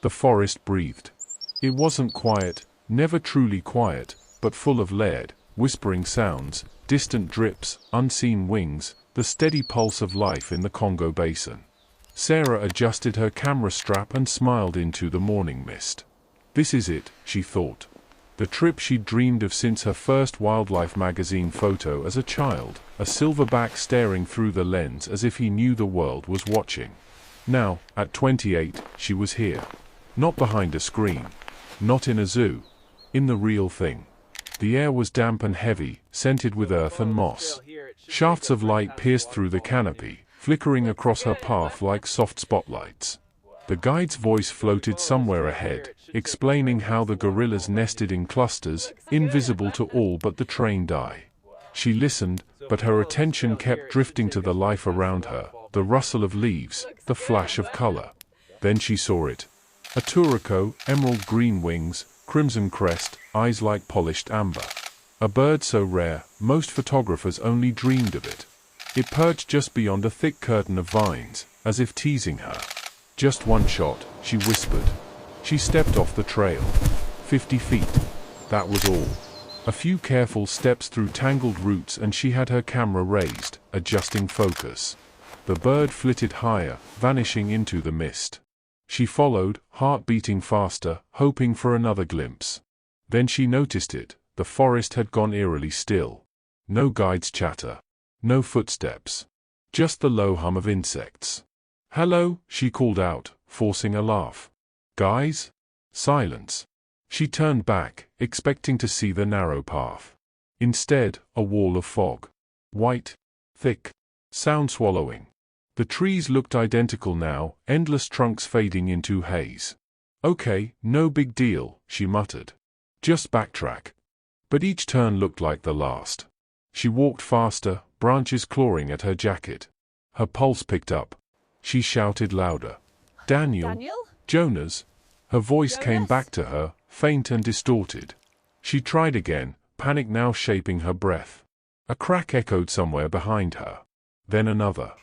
The forest breathed. It wasn't quiet, never truly quiet, but full of layered, whispering sounds, distant drips, unseen wings, the steady pulse of life in the Congo basin. Sarah adjusted her camera strap and smiled into the morning mist. This is it, she thought. The trip she'd dreamed of since her first wildlife magazine photo as a child, a silverback staring through the lens as if he knew the world was watching. Now, at 28, she was here. Not behind a screen. Not in a zoo. In the real thing. The air was damp and heavy, scented with earth and moss. Shafts of light pierced through the canopy, flickering across her path like soft spotlights. The guide's voice floated somewhere ahead, explaining how the gorillas nested in clusters, invisible to all but the trained eye. She listened, but her attention kept drifting to the life around her, the rustle of leaves, the flash of color. Then she saw it. A turaco, emerald green wings, crimson crest, eyes like polished amber. A bird so rare, most photographers only dreamed of it. It perched just beyond a thick curtain of vines, as if teasing her. Just one shot, she whispered. She stepped off the trail. 50 feet. That was all. A few careful steps through tangled roots and she had her camera raised, adjusting focus. The bird flitted higher, vanishing into the mist. She followed, heart beating faster, hoping for another glimpse. Then she noticed it. The forest had gone eerily still. No guide's chatter. No footsteps. Just the low hum of insects. "Hello," she called out, forcing a laugh. "Guys?" Silence. She turned back, expecting to see the narrow path. Instead, a wall of fog. White. Thick. Sound swallowing. The trees looked identical now, endless trunks fading into haze. "Okay, no big deal," she muttered. "Just backtrack." But each turn looked like the last. She walked faster, branches clawing at her jacket. Her pulse picked up. She shouted louder. Daniel? Jonas? Her voice came back to her, faint and distorted. She tried again, panic now shaping her breath. A crack echoed somewhere behind her. Then another.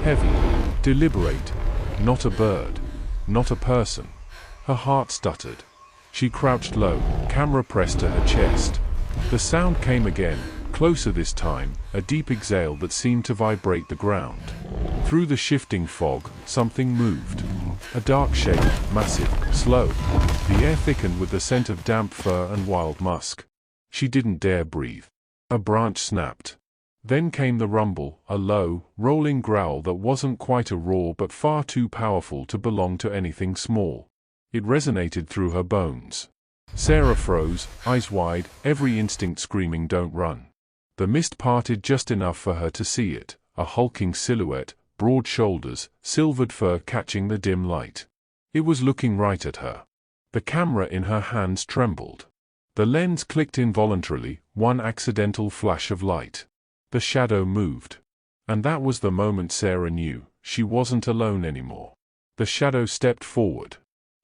Heavy. Deliberate. Not a bird. Not a person. Her heart stuttered. She crouched low, camera pressed to her chest. The sound came again, closer this time, a deep exhale that seemed to vibrate the ground. Through the shifting fog, something moved. A dark shape, massive, slow. The air thickened with the scent of damp fur and wild musk. She didn't dare breathe. A branch snapped. Then came the rumble, a low, rolling growl that wasn't quite a roar but far too powerful to belong to anything small. It resonated through her bones. Sarah froze, eyes wide, every instinct screaming, "Don't run." The mist parted just enough for her to see it, a hulking silhouette, broad shoulders, silvered fur catching the dim light. It was looking right at her. The camera in her hands trembled. The lens clicked involuntarily, one accidental flash of light. The shadow moved. And that was the moment Sarah knew she wasn't alone anymore. The shadow stepped forward.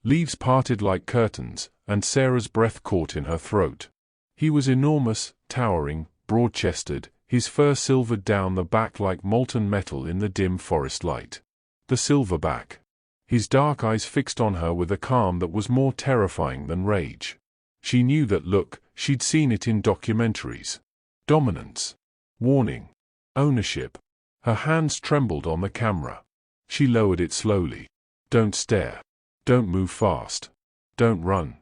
Leaves parted like curtains, and Sarah's breath caught in her throat. He was enormous, towering, broad-chested, his fur silvered down the back like molten metal in the dim forest light. The silverback. His dark eyes fixed on her with a calm that was more terrifying than rage. She knew that look, she'd seen it in documentaries. Dominance. Warning. Ownership. Her hands trembled on the camera. She lowered it slowly. "Don't stare. Don't move fast. Don't run."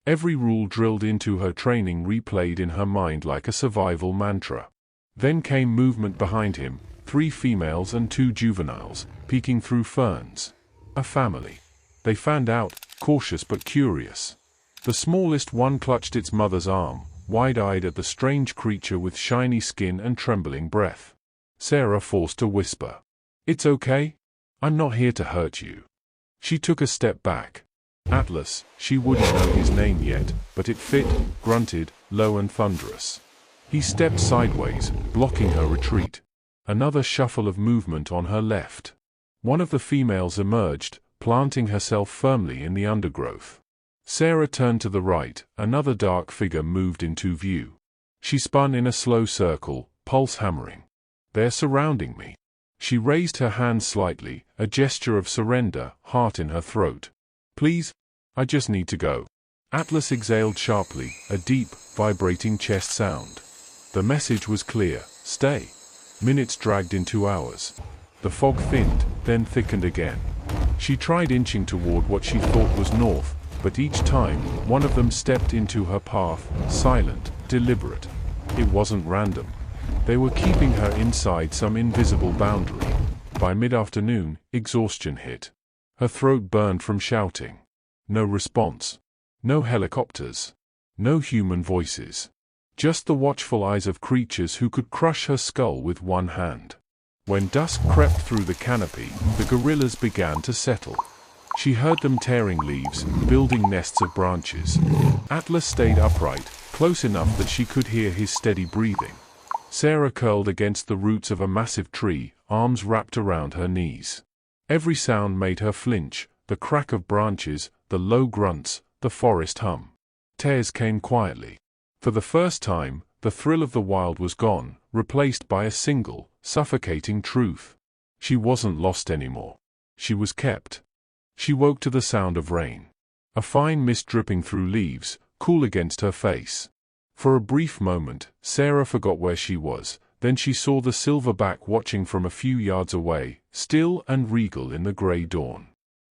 Every rule drilled into her training replayed in her mind like a survival mantra. Then came movement behind him, 3 females and 2 juveniles, peeking through ferns. A family. They fanned out, cautious but curious. The smallest one clutched its mother's arm, wide-eyed at the strange creature with shiny skin and trembling breath. Sarah forced a whisper. "It's okay. I'm not here to hurt you." She took a step back. Atlas, she wouldn't know his name yet, but it fit, grunted, low and thunderous. He stepped sideways, blocking her retreat. Another shuffle of movement on her left. One of the females emerged, planting herself firmly in the undergrowth. Sarah turned to the right, another dark figure moved into view. She spun in a slow circle, pulse hammering. "They're surrounding me." She raised her hand slightly, a gesture of surrender, heart in her throat. "Please, I just need to go. Atlas exhaled sharply, a deep, vibrating chest sound. The message was clear: stay. Minutes dragged into hours. The fog thinned, then thickened again. She tried inching toward what she thought was north, but each time, one of them stepped into her path, silent, deliberate. It wasn't random. They were keeping her inside some invisible boundary. By mid-afternoon, exhaustion hit. Her throat burned from shouting. No response. No helicopters. No human voices. Just the watchful eyes of creatures who could crush her skull with one hand. When dusk crept through the canopy, the gorillas began to settle. She heard them tearing leaves, building nests of branches. Atlas stayed upright, close enough that she could hear his steady breathing. Sarah curled against the roots of a massive tree, arms wrapped around her knees. Every sound made her flinch: the crack of branches, the low grunts, the forest hum. Tears came quietly. For the first time, the thrill of the wild was gone, replaced by a single, suffocating truth. She wasn't lost anymore. She was kept. She woke to the sound of rain. A fine mist dripping through leaves, cool against her face. For a brief moment, Sarah forgot where she was, then she saw the silverback watching from a few yards away, still and regal in the grey dawn.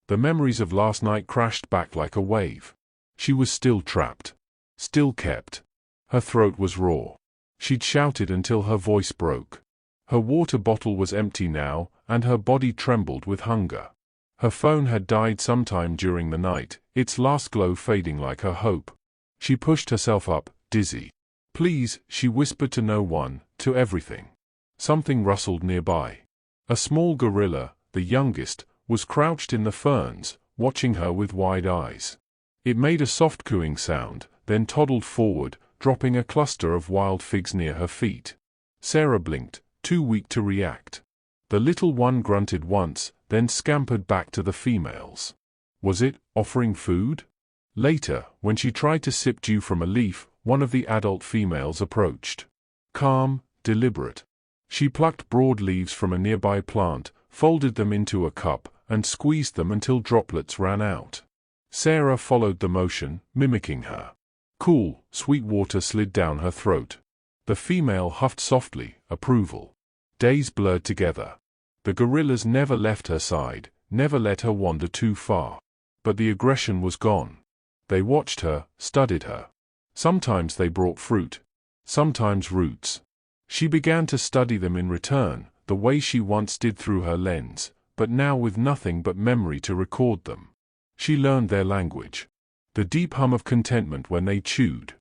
The memories of last night crashed back like a wave. She was still trapped. Still kept. Her throat was raw. She'd shouted until her voice broke. Her water bottle was empty now, and her body trembled with hunger. Her phone had died sometime during the night, its last glow fading like her hope. She pushed herself up, dizzy. Please, she whispered to no one, to everything. Something rustled nearby. A small gorilla, the youngest, was crouched in the ferns, watching her with wide eyes. It made a soft cooing sound, then toddled forward, dropping a cluster of wild figs near her feet. Sarah blinked, too weak to react. The little one grunted once, then scampered back to the females. Was it offering food? Later, when she tried to sip dew from a leaf, one of the adult females approached. Calm, deliberate. She plucked broad leaves from a nearby plant, folded them into a cup, and squeezed them until droplets ran out. Sarah followed the motion, mimicking her. Cool, sweet water slid down her throat. The female huffed softly, approval. Days blurred together. The gorillas never left her side, never let her wander too far. But the aggression was gone. They watched her, studied her. Sometimes they brought fruit. Sometimes roots. She began to study them in return, the way she once did through her lens, but now with nothing but memory to record them. She learned their language. The deep hum of contentment when they chewed.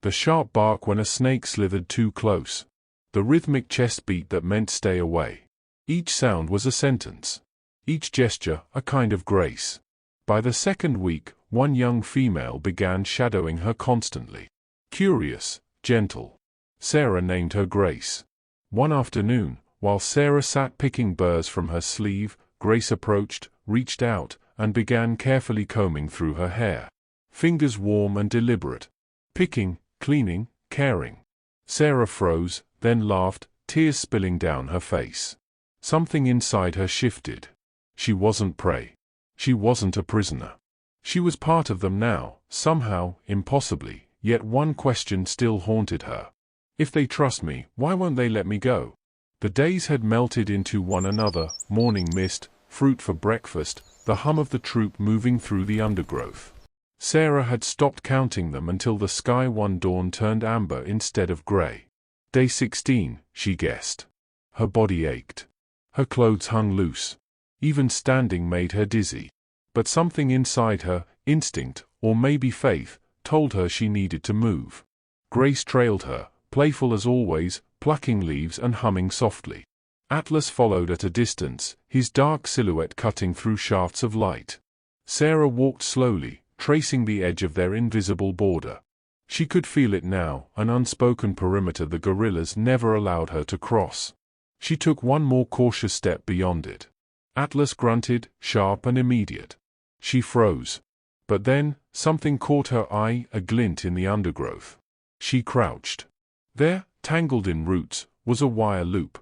The sharp bark when a snake slithered too close. The rhythmic chest beat that meant stay away. Each sound was a sentence. Each gesture a kind of grace. By the second week, one young female began shadowing her constantly. Curious, gentle. Sarah named her Grace. One afternoon, while Sarah sat picking burrs from her sleeve, Grace approached, reached out, and began carefully combing through her hair. Fingers warm and deliberate. Picking, cleaning, caring. Sarah froze, then laughed, tears spilling down her face. Something inside her shifted. She wasn't prey. She wasn't a prisoner. She was part of them now, somehow, impossibly, yet one question still haunted her. If they trust me, why won't they let me go? The days had melted into one another: morning mist, fruit for breakfast, the hum of the troop moving through the undergrowth. Sarah had stopped counting them until the sky one dawn turned amber instead of gray. Day 16, she guessed. Her body ached. Her clothes hung loose. Even standing made her dizzy. But something inside her, instinct, or maybe faith, told her she needed to move. Grace trailed her, playful as always, plucking leaves and humming softly. Atlas followed at a distance, his dark silhouette cutting through shafts of light. Sarah walked slowly, tracing the edge of their invisible border. She could feel it now, an unspoken perimeter the gorillas never allowed her to cross. She took one more cautious step beyond it. Atlas grunted, sharp and immediate. She froze. But then, something caught her eye, a glint in the undergrowth. She crouched. There, tangled in roots, was a wire loop.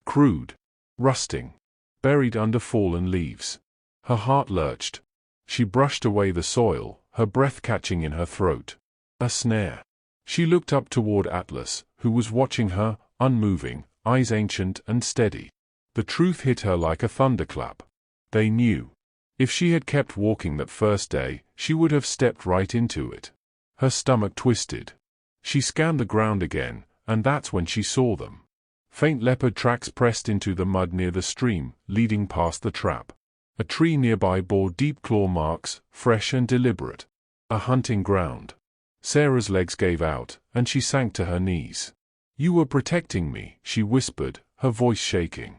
Crude. Rusting. Buried under fallen leaves. Her heart lurched. She brushed away the soil, her breath catching in her throat. A snare. She looked up toward Atlas, who was watching her, unmoving, eyes ancient and steady. The truth hit her like a thunderclap. They knew. If she had kept walking that first day, she would have stepped right into it. Her stomach twisted. She scanned the ground again, and that's when she saw them. Faint leopard tracks pressed into the mud near the stream, leading past the trap. A tree nearby bore deep claw marks, fresh and deliberate. A hunting ground. Sarah's legs gave out, and she sank to her knees. "You were protecting me," she whispered, her voice shaking.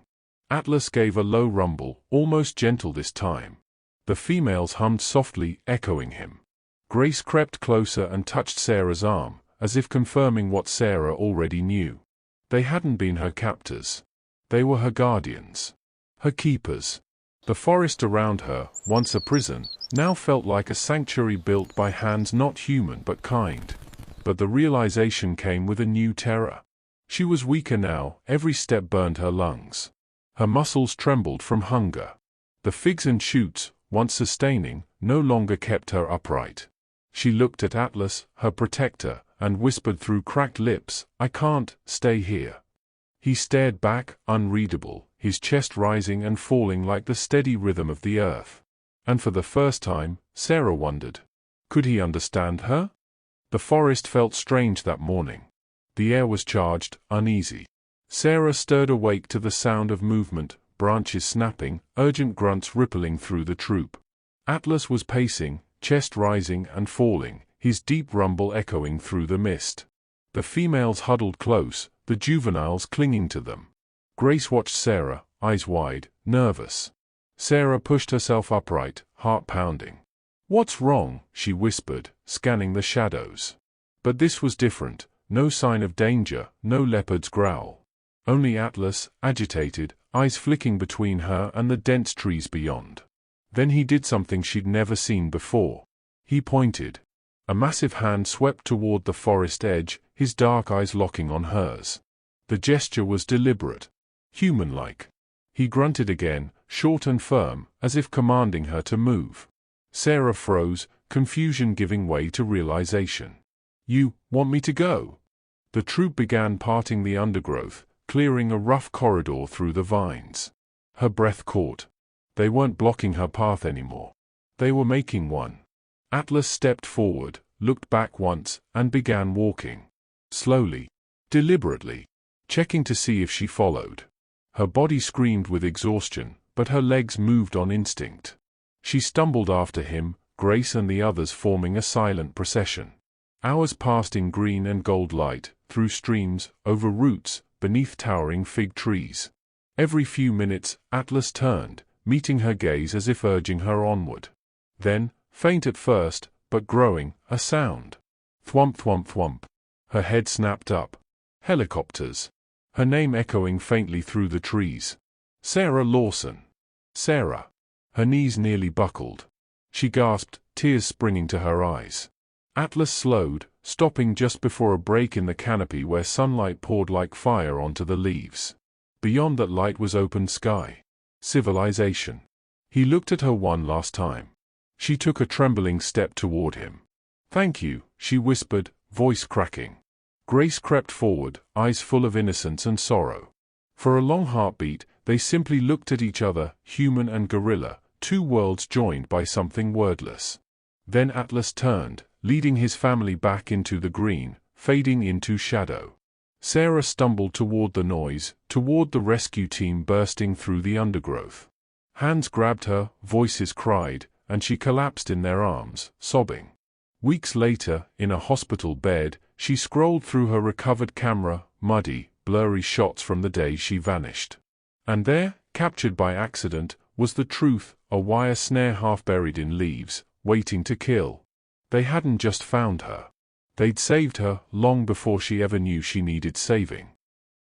Atlas gave a low rumble, almost gentle this time. The females hummed softly, echoing him. Grace crept closer and touched Sarah's arm, as if confirming what Sarah already knew. They hadn't been her captors. They were her guardians. Her keepers. The forest around her, once a prison, now felt like a sanctuary built by hands not human but kind. But the realization came with a new terror. She was weaker now, every step burned her lungs. Her muscles trembled from hunger. The figs and shoots, once sustaining, no longer kept her upright. She looked at Atlas, her protector, and whispered through cracked lips, "I can't stay here." He stared back, unreadable, his chest rising and falling like the steady rhythm of the earth. And for the first time, Sarah wondered. Could he understand her? The forest felt strange that morning. The air was charged, uneasy. Sarah stirred awake to the sound of movement, branches snapping, urgent grunts rippling through the troop. Atlas was pacing, chest rising and falling, his deep rumble echoing through the mist. The females huddled close, the juveniles clinging to them. Grace watched Sarah, eyes wide, nervous. Sarah pushed herself upright, heart pounding. "What's wrong?" she whispered, scanning the shadows. But this was different, no sign of danger, no leopard's growl. Only Atlas, agitated, eyes flicking between her and the dense trees beyond. Then he did something she'd never seen before. He pointed. A massive hand swept toward the forest edge, his dark eyes locking on hers. The gesture was deliberate, human-like. He grunted again, short and firm, as if commanding her to move. Sarah froze, confusion giving way to realization. "You want me to go?" The troop began parting the undergrowth, clearing a rough corridor through the vines. Her breath caught. They weren't blocking her path anymore. They were making one. Atlas stepped forward, looked back once, and began walking. Slowly. Deliberately. Checking to see if she followed. Her body screamed with exhaustion, but her legs moved on instinct. She stumbled after him, Grace and the others forming a silent procession. Hours passed in green and gold light, through streams, over roots, beneath towering fig trees. Every few minutes, Atlas turned, meeting her gaze as if urging her onward. Then, faint at first, but growing, a sound. Thwomp thwomp thwomp. Her head snapped up. Helicopters. Her name echoing faintly through the trees. Sarah Lawson. Sarah. Her knees nearly buckled. She gasped, tears springing to her eyes. Atlas slowed, stopping just before a break in the canopy where sunlight poured like fire onto the leaves. Beyond that light was open sky. Civilization. He looked at her one last time. She took a trembling step toward him. "Thank you," she whispered, voice cracking. Grace crept forward, eyes full of innocence and sorrow. For a long heartbeat, they simply looked at each other, human and gorilla, two worlds joined by something wordless. Then Atlas turned, leading his family back into the green, fading into shadow. Sarah stumbled toward the noise, toward the rescue team bursting through the undergrowth. Hands grabbed her, voices cried, and she collapsed in their arms, sobbing. Weeks later, in a hospital bed, she scrolled through her recovered camera, muddy, blurry shots from the day she vanished. And there, captured by accident, was the truth, a wire snare half buried in leaves, waiting to kill. They hadn't just found her. They'd saved her, long before she ever knew she needed saving.